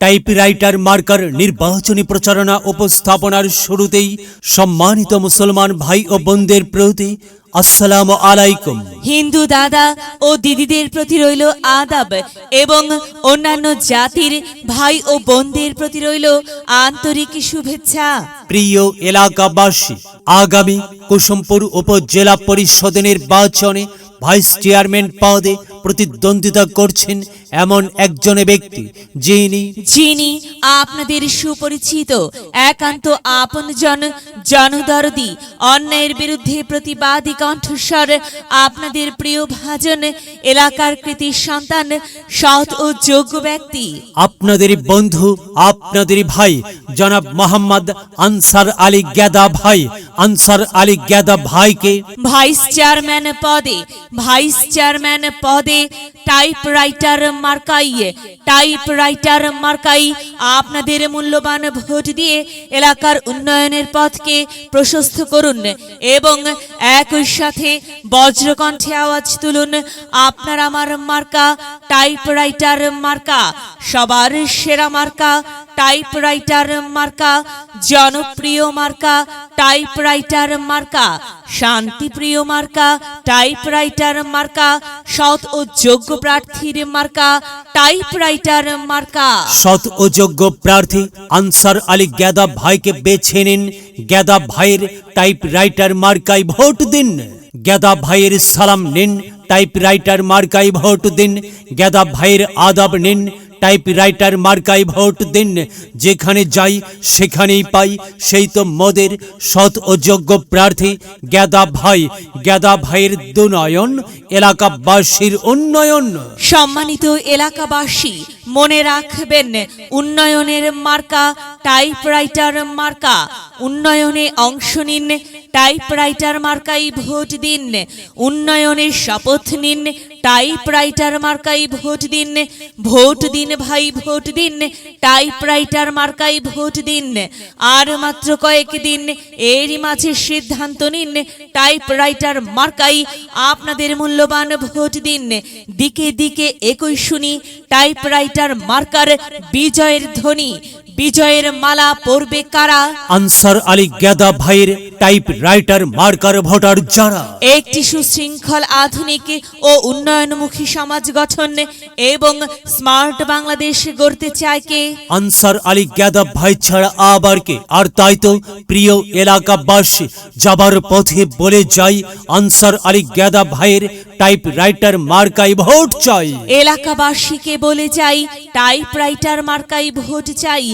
Typewriter marker নির্বাচনী প্রচারণা উপস্থাপনার শুরুতেই সম্মানিত মুসলমান ভাই ও বোনদের প্রতি আসসালামু আলাইকুম। হিন্দু দাদা ও দিদিদের প্রতি রইল আদাব এবং অন্যান্য জাতির ভাই ও বোনদের প্রতি রইল আন্তরিক শুভেচ্ছা। প্রিয় এলাকাবাসী, আগামী কুসুমপুর উপজেলা পরিষদ নির্বাচনে ভাইস চেয়ারম্যান পদে প্রতিদ্বন্দ্বিতা করছেন এমন একজন ব্যক্তি যিনি আপনাদের সুপরিচিত, একান্ত আপনজন, জনদরদি, অন্যায়ের বিরুদ্ধে প্রতিবাদী কণ্ঠস্বর, আপনাদের প্রিয় ভাজন, এলাকার কৃতি সন্তান, সৎ ও যোগ্য ব্যক্তি, আপনাদের বন্ধু, আপনাদের ভাই জনাব মোহাম্মদ আনসার আলী গেদা ভাই। আনসার আলী গেদা ভাইকে ভাইস চেয়ারম্যান পদে টাইপরাইটার মার্কাই আপনাদের মূল্যবান ভোট দিয়ে এলাকার উন্নয়নের পথকে প্রশস্ত করুন এবং একই সাথে বজ্রকণ্ঠে আওয়াজ তুলুন, আপনার আমার মার্কা টাইপরাইটার মার্কা, সবার সেরা মার্কা টাইপরাইটার মার্কা, জনপ্রিয় মার্কা টাইপরাইটার মার্কা, শান্তিপ্রিয় মার্কা টাইপরাইটার মার্কা, সৎ ও যোগ্য প্রার্থীর মার্কা টাইপরাইটার মার্কা। সৎ ও যোগ্য প্রার্থী আনসার আলী গেদা ভাইকে বেছে নিন। গেদা ভাইয়ের টাইপরাইটার মার্কায় ভোট দিন। গেদা ভাইয়ের সালাম নিন, টাইপরাইটার মার্কায় ভোট দিন। গেদা ভাইয়ের আদাব নিন, টাইপরাইটার মার্কায় ভোট দিন। যেখানে যাই সেখানেই পাই সেই তো মোদের সৎ ও যোগ্য প্রার্থী গেদা ভাই। গেদা ভাইয়ের দুনয়ন, এলাকাবাসীর উন্নয়ন। সম্মানিত এলাকাবাসী, মনে রাখবেন, উন্নয়নের মার্কা টাইপরাইটার মার্কা। উন্নয়নে অংশ নিন, টাইপরাইটার মার্কাই ভোট দিন। উন্নয়নের শপথ নিন, টাইপরাইটার মার্কাই ভোট দিন। ভোট দিন ভাই, ভোট দিন, টাইপরাইটার মার্কাই ভোট দিন। আর মাত্র কয়েকদিন, এরই মাঝে সিদ্ধান্ত নিন, টাইপরাইটার মার্কাই আপনাদের মূল্যবান ভোট দিন। দিকে দিকে একই শুনি টাইপরাইটার মার্কার বিজয়ের ধ্বনি। বিজয়ের মালা পরবে কারা? আনসার আলী গেদা ভাইয়ের টাইপরাইটার মার্কার ভোটার যারা একটি সুশৃঙ্খল, আধুনিক ও উন্নয়নমুখী সমাজ গঠন এবং স্মার্ট বাংলাদেশ গড়তে চায় কে? আনসার আলী গেদা ভাই ছাড়া আবার কে? আর তাই তো প্রিয় এলাকাবাসী, যাবার পথে বলে যাই, আনসার আলী গেদা ভাইয়ের টাইপরাইটার মার্কায় ভোট চাই। এলাকাবাসীকে বলে যাই, টাইপরাইটার মার্কায় ভোট চাই।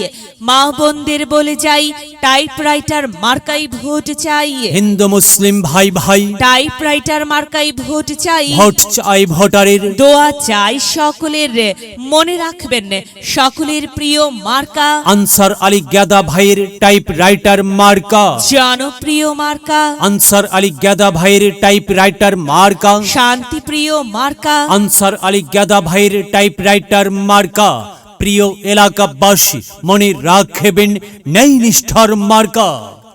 মা বোনদের বলে যাই, টাইপরাইটার মার্কায় ভোট চাই। হিন্দু মুসলিম ভাই ভাই, টাইপরাইটার মার্কায় ভোট চাই। ভোট চাই ভোটারের, দোয়া চাই সকলের। মনে রাখবেন, সকলের প্রিয় মার্কা আনসার আলী গেদা ভাইয়ের টাইপরাইটার মার্কা, জনপ্রিয় মার্কা আনসার আলী গেদা ভাইয়ের টাইপরাইটার মার্কা, শান্তিপ্রিয় মার্কা আনসার আলী গেদা ভাইয়ের টাইপরাইটার মার্কা। প্রিয় এলাকাবাসী, মনে রাখবেন, ন্যায় নিষ্ঠার মার্কা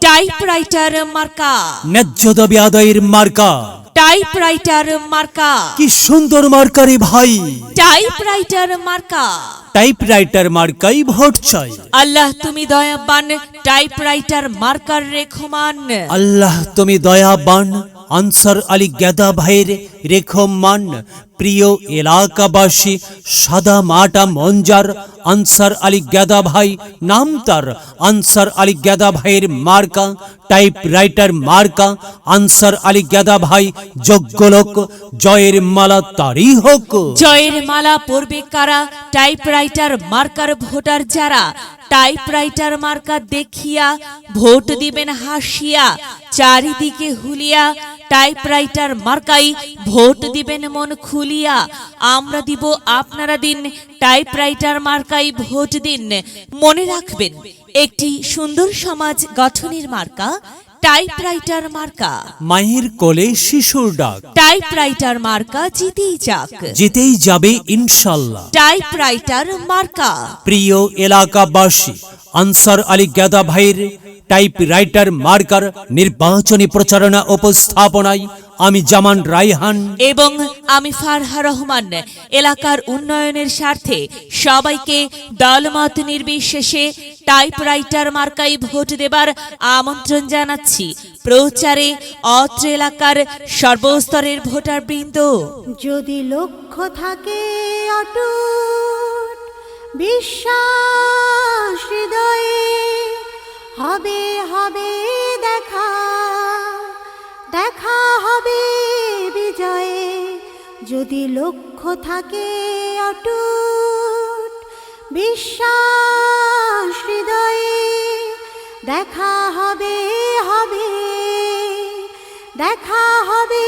টাইপরাইটার মার্কা, ন্যায্য দাবি আদায়ের মার্কা। টাইপরাইটার মার্কা, কি সুন্দর মার্কা রে ভাই! টাইপরাইটার মার্কা। টাইপরাইটার মার্কাই ভোট চাই। আল্লাহ তুমি দয়াবান, টাইপরাইটার মার্কার রেখমান। আল্লাহ তুমি দয়াবান, আনসার আলী গেদা ভাইয়ের রেখমান। প্রিয় এলাকাবাসী, সাদা মাটা মঞ্জার আনসার আলী গেদা ভাই নাম তার। আনসার আলী গেদা ভাইয়ের মার্কা টাইপরাইটার মার্কা। আনসার আলী গেদা ভাই যোগ্য লোক, জয়ের মালা তারই হোক। জয়ের মালা পরবে কারা? টাইপরাইটার মার্কার ভোটার যারা। টাইপরাইটার মার্কা দেখিয়া ভোট দিবেন হাসিয়া, চারিদিকে হুলিয়া টাইপরাইটার মার্কাই ভোট দিবেন মন খুলিয়া। আমরা দিব, আপনারা দিন, টাইপরাইটার মার্কাই ভোট দিন। মনে রাখবেন, একটি সুন্দর সমাজ গঠনের মার্কা টাইপরাইটার মার্কা। মায়ের কোলে শিশুর ডাক, টাইপরাইটার মার্কা জিতেই যাক, জিতেই যাবে ইনশাল্লাহ। টাইপরাইটার মার্কা। প্রিয় এলাকাবাসী, আনসার আলী গেদা ভাইয়ের টাইপরাইটার মার্কার নির্বাচনী প্রচারণা উপস্থাপনায় আমি জামান রায়হান এবং আমি ফারহা রহমান এলাকার উন্নয়নের স্বার্থে সবাইকে দলমত নির্বিশেষে টাইপরাইটার মার্কাই ভোট দেবার আমন্ত্রণ জানাচ্ছি। প্রচারে অত্র এলাকার সর্বস্তরের ভোটারবৃন্দ। যদি লক্ষ্য থাকে অটুট বিশ্বাস হৃদয়ে, হবে হবে দেখা, দেখা হবে বিজয়ে। যদি লক্ষ্য থাকে অটুট বিশ্বাস হৃদয়ে, দেখা হবে হবে, দেখা হবে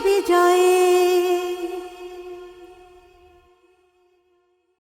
বিজয়ে।